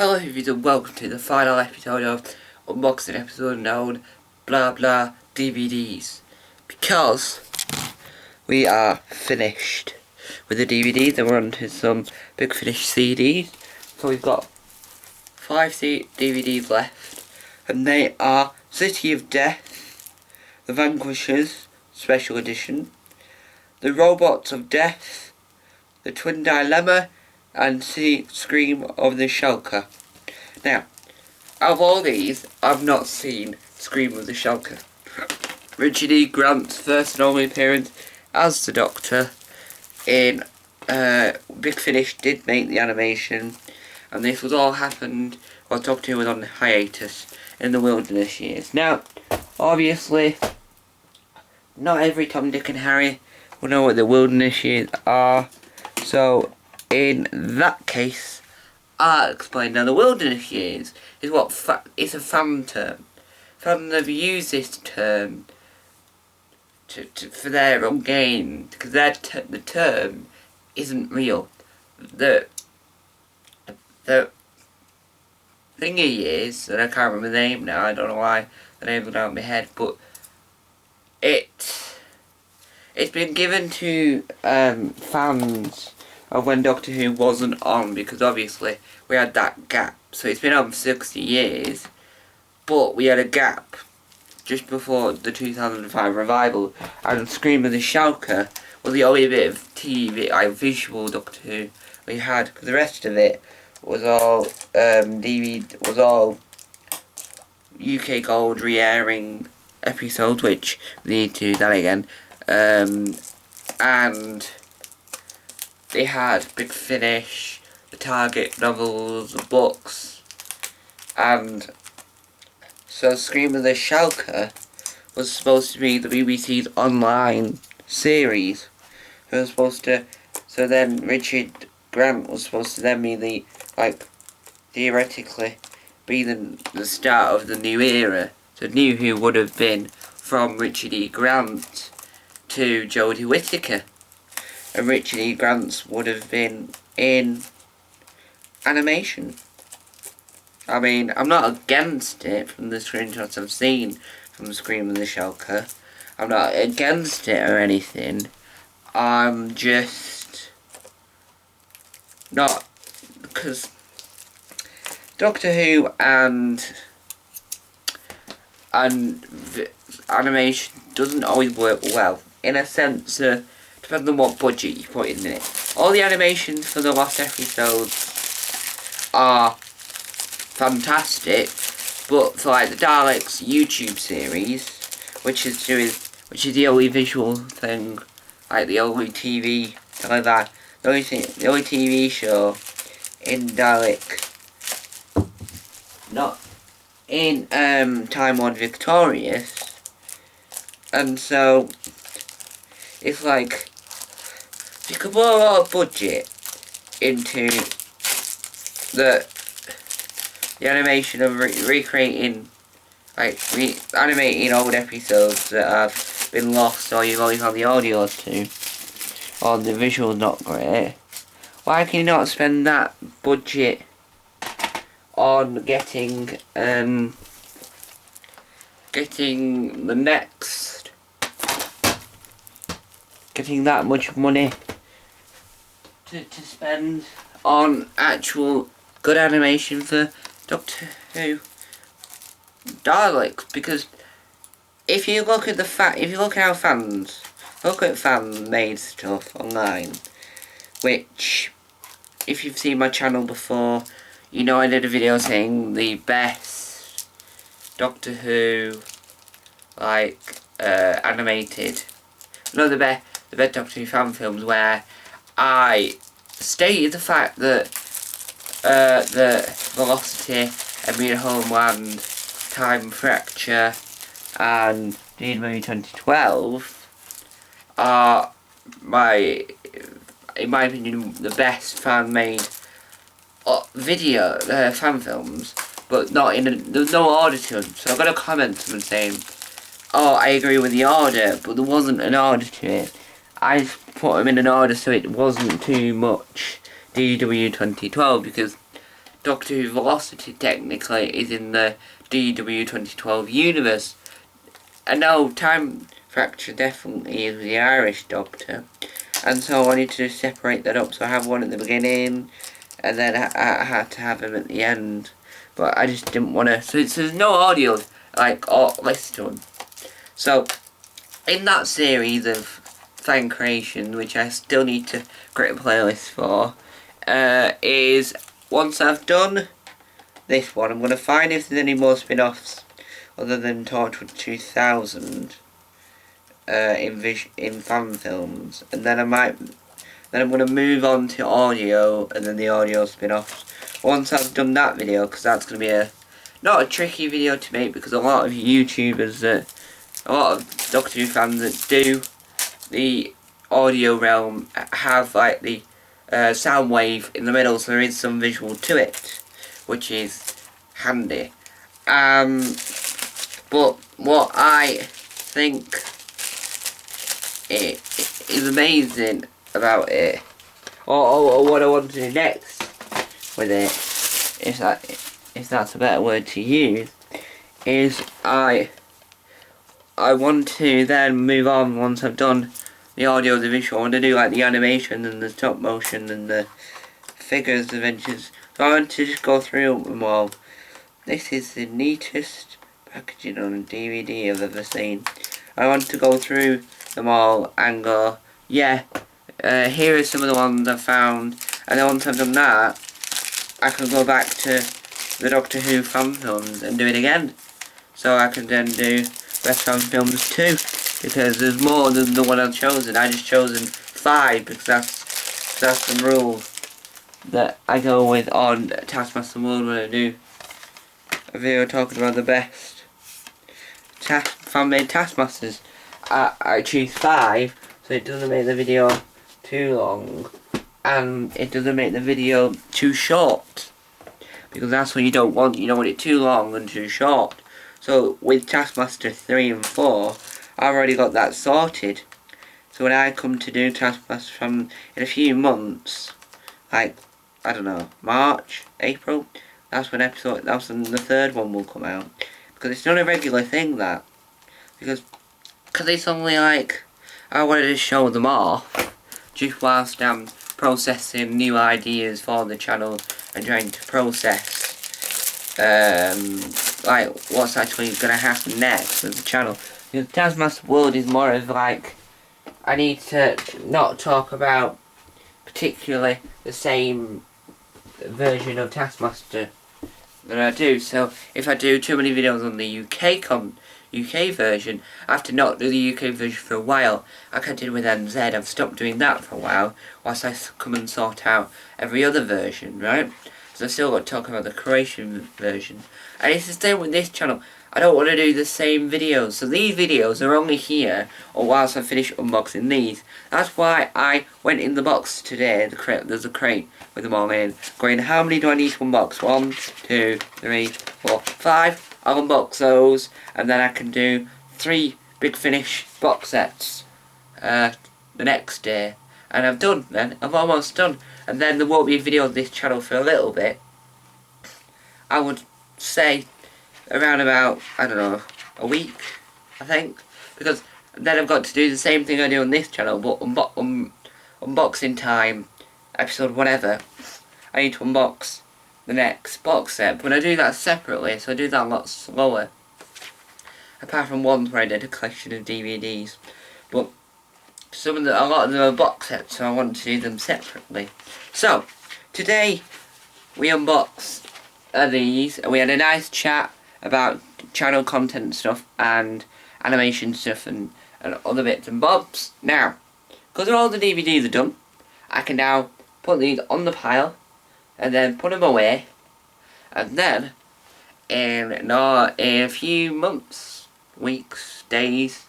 Hello everyone and welcome to the final episode of Unboxing episode known Blah Blah DVDs. Because we are finished with the DVDs and we're on to some Big Finish CDs. So we've got 5 DVDs left and they are City of Death, The Vanquishers Special Edition, The Robots of Death, The Twin Dilemma and Scream of the Shulker. Now, out of all these, I've not seen Scream of the Shulker. Richard E. Grant's first and only appearance as the Doctor in Big Finish did make the animation, and this was all happened while Doctor Who was on hiatus in the Wilderness years. Now, obviously, not every Tom, Dick and Harry will know what the Wilderness years are, so in that case, I'll explain. Now, the Wilderness years is what it's a fan term. Fans have used this term for their own gain because the term isn't real. The thingy years, and I can't remember the name now. I don't know why the name's gone out of my head, but it's been given to fans of when Doctor Who wasn't on, because obviously we had that gap. So it's been on for 60 years, but we had a gap just before the 2005 revival, and Scream of the Shulker was the only bit of TV, visual Doctor Who we had, because the rest of it was all was all UK Gold re-airing episodes, which we need to do that again, and they had Big Finish, the Target novels, the books, and so Scream of the Shulker was supposed to be the BBC's online series. It was supposed to, so then Richard Grant was supposed to then be theoretically be the start of the new era. So New Who would have been from Richard E. Grant to Jodie Whittaker. And Richard E. Grant's would have been in animation. I mean, I'm not against it from the screenshots I've seen from Scream of the Shulker. I'm not against it or anything. I'm just not, because Doctor Who and animation doesn't always work well, in a sense depends on what budget you put in it. All the animations for the last episodes are fantastic, but for the Daleks YouTube series, which is the only visual thing, the only TV the only TV show in Dalek, not in Time Lord Victorious, and so it's you could put a lot of budget into the animation of recreating, animating old episodes that have been lost, or you've only had the audio to, or the visual's not great. Why can you not spend that budget on getting that much money to spend on actual good animation for Doctor Who Daleks? Because if you look at how fans look at fan-made stuff online, which, if you've seen my channel before, you know I did a video saying the best Doctor Who animated, no, the best Doctor Who fan films, where I stated the fact that the Velocity, Emilia Homeland, Time Fracture, and Dean Movie 2012 are in my opinion, the best fan-made fan films, but there's no order to them. So I got a comment from saying, "Oh, I agree with the order, but there wasn't an order to it. I put them in an order so it wasn't too much DW 2012, because Doctor Who Velocity technically is in the DW 2012 universe. And now Time Fracture definitely is the Irish Doctor. And so I need to separate that up. So I have one at the beginning, and then I had to have him at the end. But I just didn't want to. So there's no audio, like, or listen to them. So, in that series of fan creation, which I still need to create a playlist for, is once I've done this one, I'm going to find if there's any more spin-offs other than Torchwood 2000 in fan films, and then I'm going to move on to audio, and then the audio spin-offs. Once I've done that video, because that's going to be not a tricky video to make, because a lot of YouTubers, a lot of Doctor Who fans that do the audio realm have like the sound wave in the middle, so there is some visual to it, which is handy. But what I think is amazing about it, or what I want to do next with it, if that's a better word to use, is I want to then move on once I've done the audio, the visual. I want to do like the animation and the stop motion and the figures adventures. So I want to just go through them all. This is the neatest packaging on a DVD I've ever seen. I want to go through them all and go, yeah, here are some of the ones I found, and then once I've done that, I can go back to the Doctor Who fan films and do it again. So I can then do best fan films too, because there's more than the one I've chosen. I just chosen 5 because that's the rule that I go with on Taskmaster World when I do a video talking about the best fan-made Taskmasters. I choose 5, so it doesn't make the video too long, and it doesn't make the video too short, because that's what you don't want. You don't want it too long and too short. So with Taskmaster 3 and 4, I've already got that sorted. So when I come to do Taskmaster from in a few months, like, I don't know, March, April, that's when the 3rd one will come out. Because it's not a regular thing, that. Because it's only like, I wanted to show them off, just whilst I'm processing new ideas for the channel and trying to process like what's actually going to happen next with the channel. Because Taskmaster World is more of like, I need to not talk about particularly the same version of Taskmaster that I do. So if I do too many videos on the UK version, I have to not do the UK version for a while. Like I did with NZ, I've stopped doing that for a while, whilst I come and sort out every other version, right? So I've still got to talk about the Croatian version. And it's the same with this channel. I don't want to do the same videos. So these videos are only here, or whilst I finish unboxing these. That's why I went in the box today, there's a crate with them all in, going, how many do I need to unbox? 1, 2, 3, 4, 5. I'll unbox those, and then I can do 3 Big Finish box sets the next day. And I'm done then, I'm almost done. And then there won't be a video on this channel for a little bit. I would say around about, I don't know, a week, I think. Because then I've got to do the same thing I do on this channel, but unboxing time, episode whatever, I need to unbox the next box set. But when I do that separately, so I do that a lot slower. Apart from ones where I did a collection of DVDs. But a lot of them are box sets, so I want to do them separately. So, today we unboxed these, and we had a nice chat about channel content stuff and animation stuff and other bits and bobs. Now, because all the DVDs are done, I can now put these on the pile and then put them away, and then in a few months, weeks, days,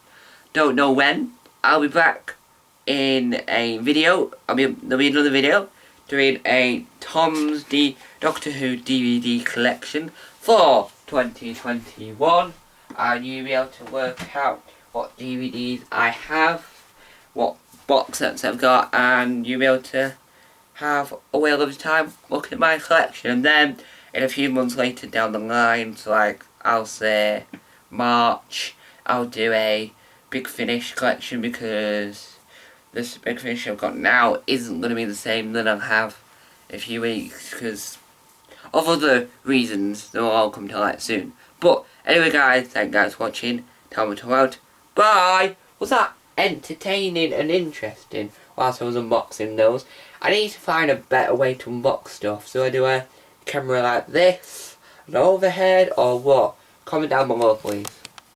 don't know when, I'll be back in a video. There'll be another video doing a Tom's Doctor Who DVD collection for 2021, and you'll be able to work out what DVDs I have, what box sets I've got, and you'll be able to have a whale of a time looking at my collection, and then in a few months later down the line, so like I'll say March, I'll do a Big Finish collection, because this Big Finish I've got now isn't going to be the same that I'll have in a few weeks, because of other reasons that will all come to light soon. But anyway guys, thank you guys for watching. Tell me to out. Bye! Was that entertaining and interesting whilst I was unboxing those? I need to find a better way to unbox stuff. So I do a camera like this, an overhead, or what? Comment down below please.